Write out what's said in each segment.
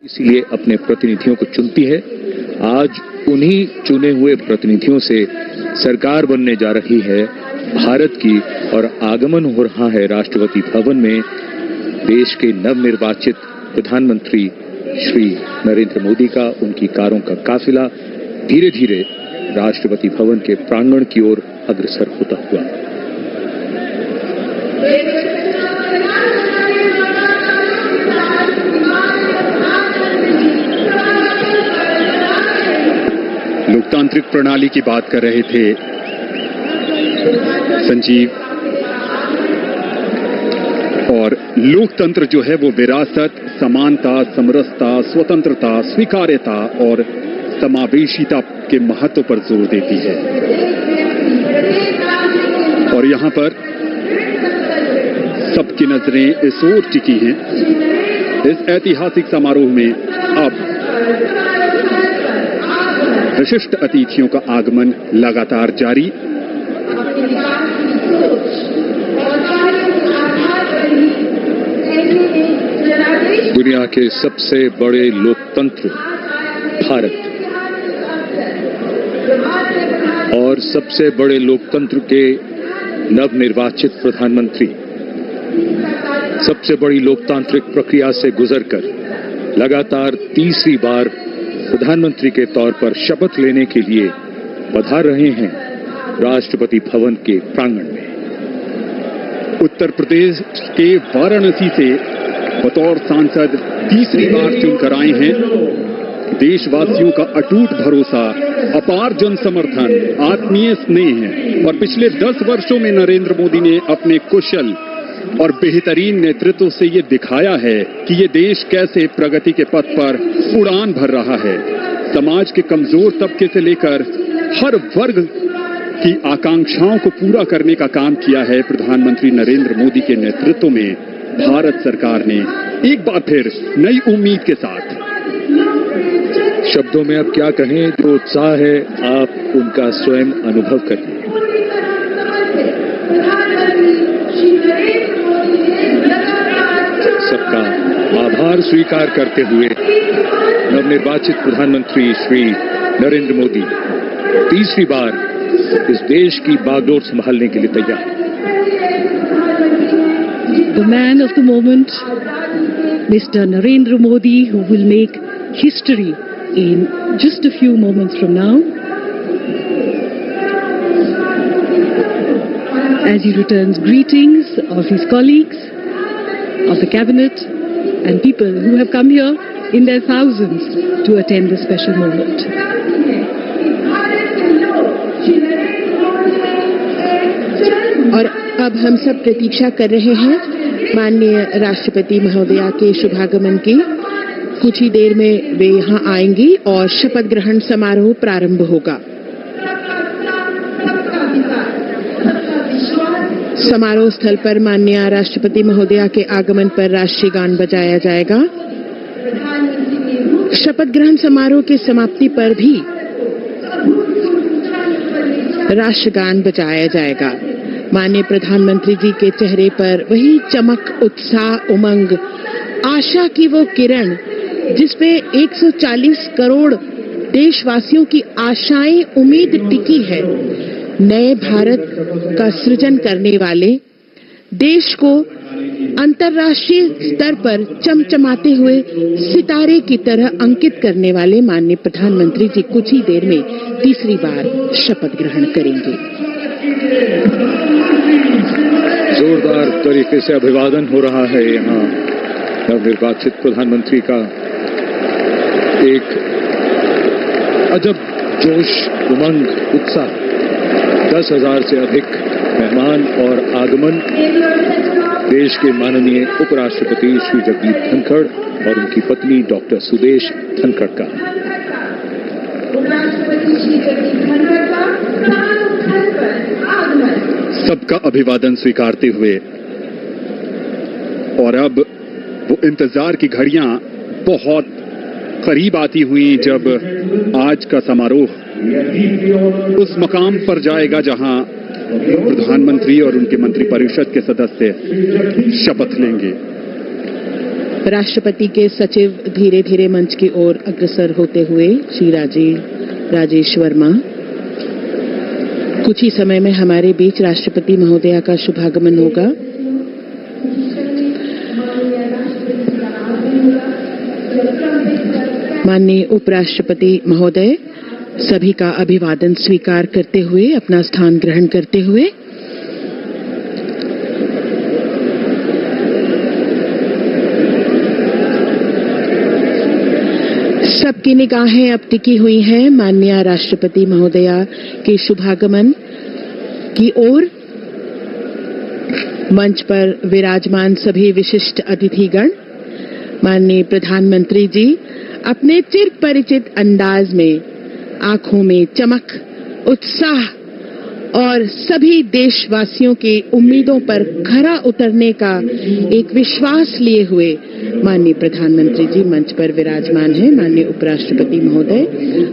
इसीलिए अपने प्रतिनिधियों को चुनती है। आज उन्हीं चुने हुए प्रतिनिधियों से सरकार बनने जा रही है भारत की, और आगमन हो रहा है राष्ट्रपति भवन में देश के नवनिर्वाचित प्रधानमंत्री श्री नरेंद्र मोदी का। उनकी कारों का काफिला धीरे धीरे राष्ट्रपति भवन के प्रांगण की ओर अग्रसर होता हुआ। लोकतांत्रिक प्रणाली की बात कर रहे थे संजीव, और लोकतंत्र जो है वो विरासत, समानता, समरसता, स्वतंत्रता, स्वीकार्यता और समावेशिता के महत्व पर जोर देती है। और यहां पर सबकी नजरें इस ओर टिकी हैं। इस ऐतिहासिक समारोह में अब विशिष्ट अतिथियों का आगमन लगातार जारी। दुनिया के सबसे बड़े लोकतंत्र भारत और सबसे बड़े लोकतंत्र के नवनिर्वाचित प्रधानमंत्री सबसे बड़ी लोकतांत्रिक प्रक्रिया से गुजरकर लगातार तीसरी बार प्रधानमंत्री के तौर पर शपथ लेने के लिए पधार रहे हैं राष्ट्रपति भवन के प्रांगण में। उत्तर प्रदेश के वाराणसी से बतौर सांसद तीसरी बार चुनकर आए हैं। देशवासियों का अटूट भरोसा, अपार जन समर्थन, आत्मीय स्नेह है, और पिछले 10 वर्षों में नरेंद्र मोदी ने अपने कुशल और बेहतरीन नेतृत्व से ये दिखाया है कि ये देश कैसे प्रगति के पथ पर उड़ान भर रहा है। समाज के कमजोर तबके से लेकर हर वर्ग की आकांक्षाओं को पूरा करने का काम किया है प्रधानमंत्री नरेंद्र मोदी के नेतृत्व में भारत सरकार ने, एक बार फिर नई उम्मीद के साथ। शब्दों में अब क्या कहें, जो उत्साह है आप उनका स्वयं अनुभव करिए। सबका आभार स्वीकार करते हुए नवनिर्वाचित प्रधानमंत्री श्री नरेंद्र मोदी तीसरी बार इस देश की बागडोर संभालने के लिए तैयार। The man of the moment, Mr. Narendra Modi, who will make history in just a few moments from now, as he returns greetings of his colleagues, of the cabinet, and people who have come here in their thousands to attend this special moment. और अब हम सब प्रतीक्षा कर रहे हैं माननीय राष्ट्रपति महोदया के शुभागमन की। कुछ ही देर में वे यहां आएंगी और शपथ ग्रहण समारोह प्रारंभ होगा। समारोह स्थल पर माननीय राष्ट्रपति महोदया के आगमन पर राष्ट्रीय गान बजाया जाएगा। शपथ ग्रहण समारोह के समाप्ति पर भी राष्ट्रगान बजाया जाएगा। माननीय प्रधानमंत्री जी के चेहरे पर वही चमक, उत्साह, उमंग, आशा की वो किरण जिसपे 140 करोड़ देशवासियों की आशाएं, उम्मीद टिकी है। नए भारत का सृजन करने वाले, देश को अंतर्राष्ट्रीय स्तर पर चमचमाते हुए सितारे की तरह अंकित करने वाले माननीय प्रधानमंत्री जी कुछ ही देर में तीसरी बार शपथ ग्रहण करेंगे। जोरदार तरीके से अभिवादन हो रहा है यहाँ नवनिर्वाचित प्रधानमंत्री का। एक अजब जोश, उमंग, उत्साह, 10,000 से अधिक मेहमान और आगमन देश के माननीय उपराष्ट्रपति श्री जगदीप धनखड़ और उनकी पत्नी डॉक्टर सुदेश धनखड़ का। सबका अभिवादन स्वीकारते हुए, और अब वो इंतजार की घड़ियां बहुत करीब आती हुई जब आज का समारोह उस मकाम पर जाएगा जहां प्रधानमंत्री और उनके मंत्रिपरिषद के सदस्य शपथ लेंगे। राष्ट्रपति के सचिव धीरे धीरे मंच की ओर अग्रसर होते हुए श्री राजेश वर्मा। कुछ ही समय में हमारे बीच राष्ट्रपति महोदया का शुभागमन होगा। माननीय उपराष्ट्रपति महोदय सभी का अभिवादन स्वीकार करते हुए अपना स्थान ग्रहण करते हुए सबकी निगाहें अब टिकी हुई हैं माननीय राष्ट्रपति महोदया के शुभागमन की ओर। मंच पर विराजमान सभी विशिष्ट अतिथिगण, माननीय प्रधानमंत्री जी अपने चिर परिचित अंदाज में आंखों में चमक, उत्साह और सभी देशवासियों के उम्मीदों पर खरा उतरने का एक विश्वास लिए हुए माननीय प्रधानमंत्री जी मंच पर विराजमान हैं। माननीय उपराष्ट्रपति महोदय,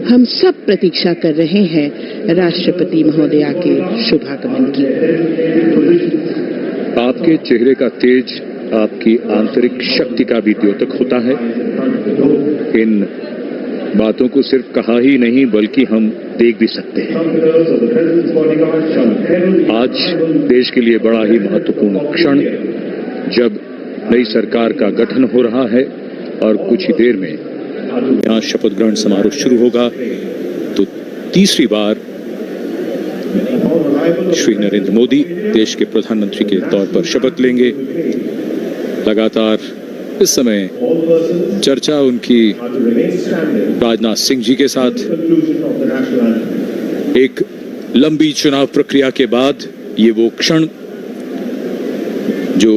हम सब प्रतीक्षा कर रहे हैं राष्ट्रपति महोदया के शुभागमन की। आपके चेहरे का तेज आपकी आंतरिक शक्ति का भी द्योतक होता है। इन बातों को सिर्फ कहा ही नहीं बल्कि हम देख भी सकते हैं। आज देश के लिए बड़ा ही महत्वपूर्ण क्षण, जब नई सरकार का गठन हो रहा है और कुछ ही देर में यहाँ शपथ ग्रहण समारोह शुरू होगा, तो तीसरी बार श्री नरेंद्र मोदी देश के प्रधानमंत्री के तौर पर शपथ लेंगे। लगातार इस समय चर्चा उनकी राजनाथ सिंह जी के साथ, एक लंबी चुनाव प्रक्रिया के बाद ये वो क्षण जो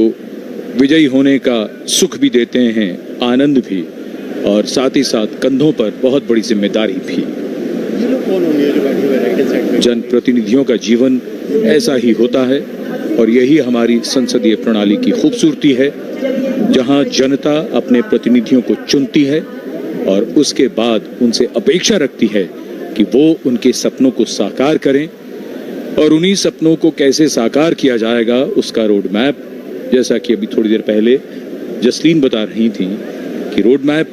विजयी होने का सुख भी देते हैं, आनंद भी, और साथ ही साथ कंधों पर बहुत बड़ी जिम्मेदारी भी। जनप्रतिनिधियों का जीवन ऐसा ही होता है और यही हमारी संसदीय प्रणाली की खूबसूरती है, जहां जनता अपने प्रतिनिधियों को चुनती है और उसके बाद उनसे अपेक्षा रखती है कि वो उनके सपनों को साकार करें, और उन्हीं सपनों को कैसे साकार किया जाएगा उसका रोड मैप, जैसा कि अभी थोड़ी देर पहले जसलीन बता रही थी कि रोड मैप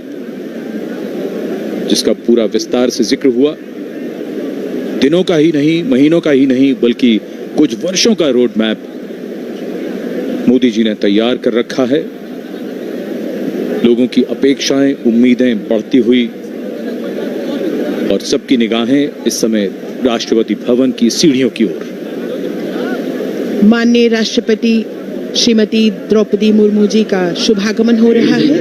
जिसका पूरा विस्तार से जिक्र हुआ, दिनों का ही नहीं, महीनों का ही नहीं, बल्कि कुछ वर्षों का रोड मैप मोदी जी ने तैयार कर रखा है। लोगों की अपेक्षाएं, उम्मीदें बढ़ती हुई और सबकी निगाहें इस समय राष्ट्रपति भवन की सीढ़ियों की ओर। माननीय राष्ट्रपति श्रीमती द्रौपदी मुर्मू जी का शुभागमन हो रहा है।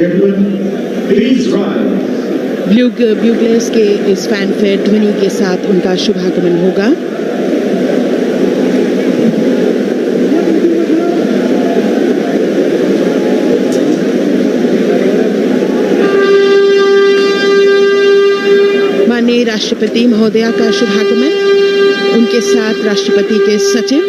ब्यूगलर्स के इस फैनफेयर ध्वनि के साथ उनका शुभागमन होगा। माननीय राष्ट्रपति महोदया का शुभागमन, उनके साथ राष्ट्रपति के सचिव,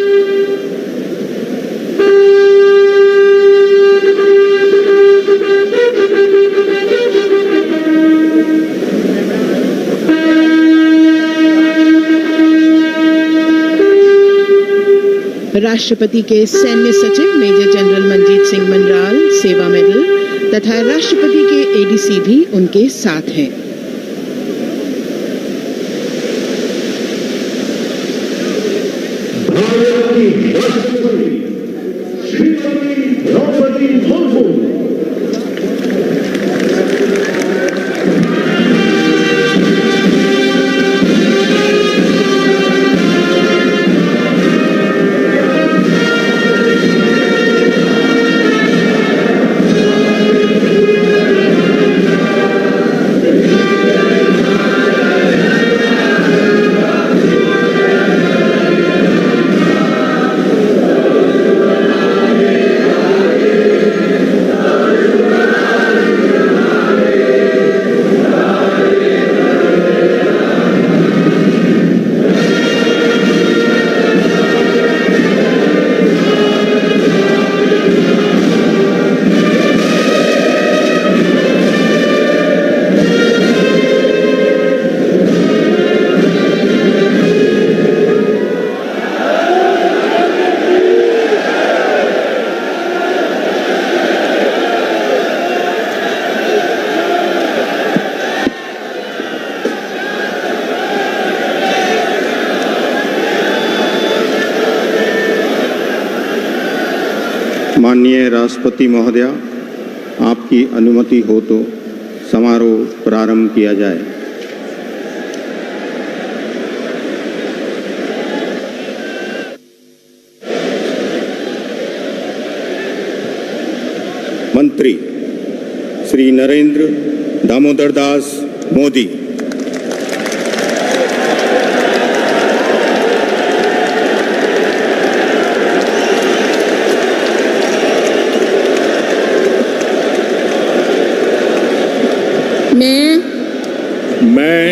राष्ट्रपति के सैन्य सचिव मेजर जनरल मनजीत सिंह मनराल सेवा मेडल तथा राष्ट्रपति के एडीसी भी उनके साथ हैं। माननीय राष्ट्रपति महोदया, आपकी अनुमति हो तो समारोह प्रारंभ किया जाए। मंत्री श्री नरेंद्र दामोदर दास मोदी। मैं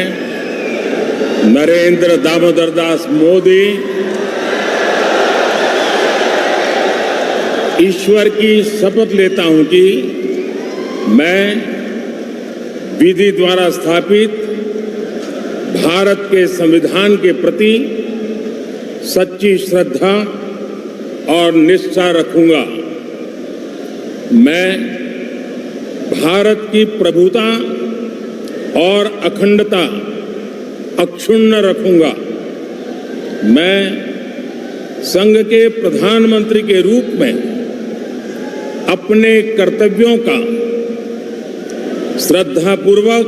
नरेंद्र दामोदर दास मोदी ईश्वर की शपथ लेता हूं कि मैं विधि द्वारा स्थापित भारत के संविधान के प्रति सच्ची श्रद्धा और निष्ठा रखूंगा। मैं भारत की प्रभुता और अखंडता अक्षुण्ण रखूंगा। मैं संघ के प्रधानमंत्री के रूप में अपने कर्तव्यों का श्रद्धापूर्वक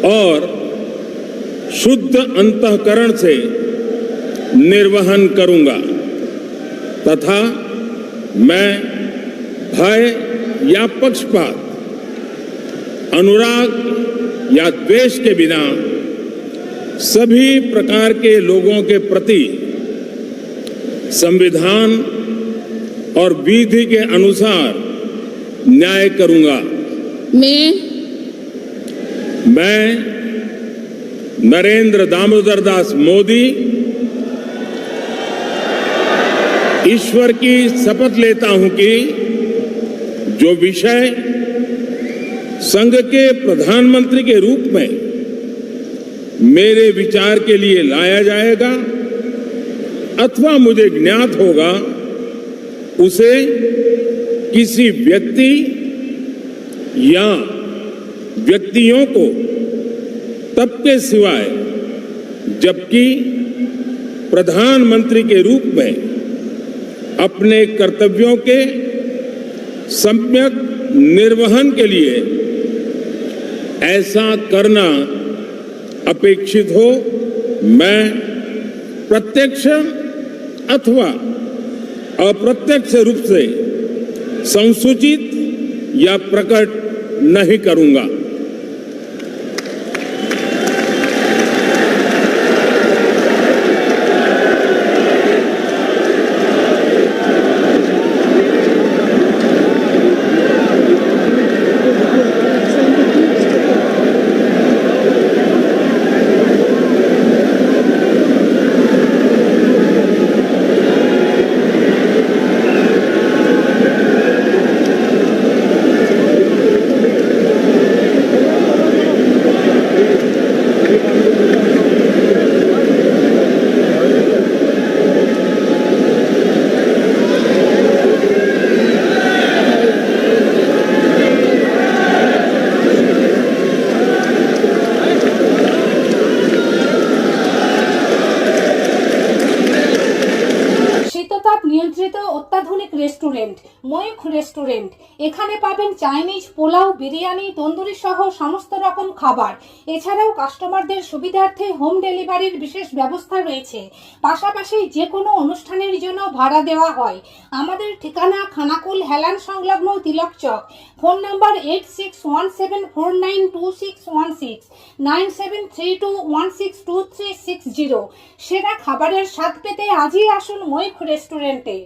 और शुद्ध अंतःकरण से निर्वहन करूंगा तथा मैं भय या पक्षपात, अनुराग या द्वेष के बिना सभी प्रकार के लोगों के प्रति संविधान और विधि के अनुसार न्याय करूंगा। मैं नरेंद्र दामोदर दास मोदी ईश्वर की शपथ लेता हूं कि जो विषय संघ के प्रधानमंत्री के रूप में मेरे विचार के लिए लाया जाएगा अथवा मुझे ज्ञात होगा, उसे किसी व्यक्ति या व्यक्तियों को तब के सिवाय जबकि प्रधानमंत्री के रूप में अपने कर्तव्यों के सम्यक निर्वहन के लिए ऐसा करना अपेक्षित हो, मैं प्रत्यक्ष अथवा अप्रत्यक्ष रूप से संसूचित या प्रकट नहीं करूंगा। নিয়ন্ত্রিত অত্যাধুনিক রেস্টুরেন্ট ময়ূখ রেস্টুরেন্ট। এখানে পাবেন চাইনিজ, পোলাও, বিরিয়ানি, তন্দুরি সহ সমস্ত রকম খাবার। এছাড়াও কাস্টমারদের সুবিধার্থে হোম ডেলিভারির বিশেষ ব্যবস্থা রয়েছে। পাশাপাশি যে কোনো অনুষ্ঠানের জন্য ভাড়া দেওয়া হয়। আমাদের ঠিকানা খানাকুল হেলান সংলগ্ন তিলক চক। Phone number 8617492616 9732162360। সেরা খাবারের স্বাদ পেতে আজই আসুন ময়ূখ রেস্টুরেন্টে।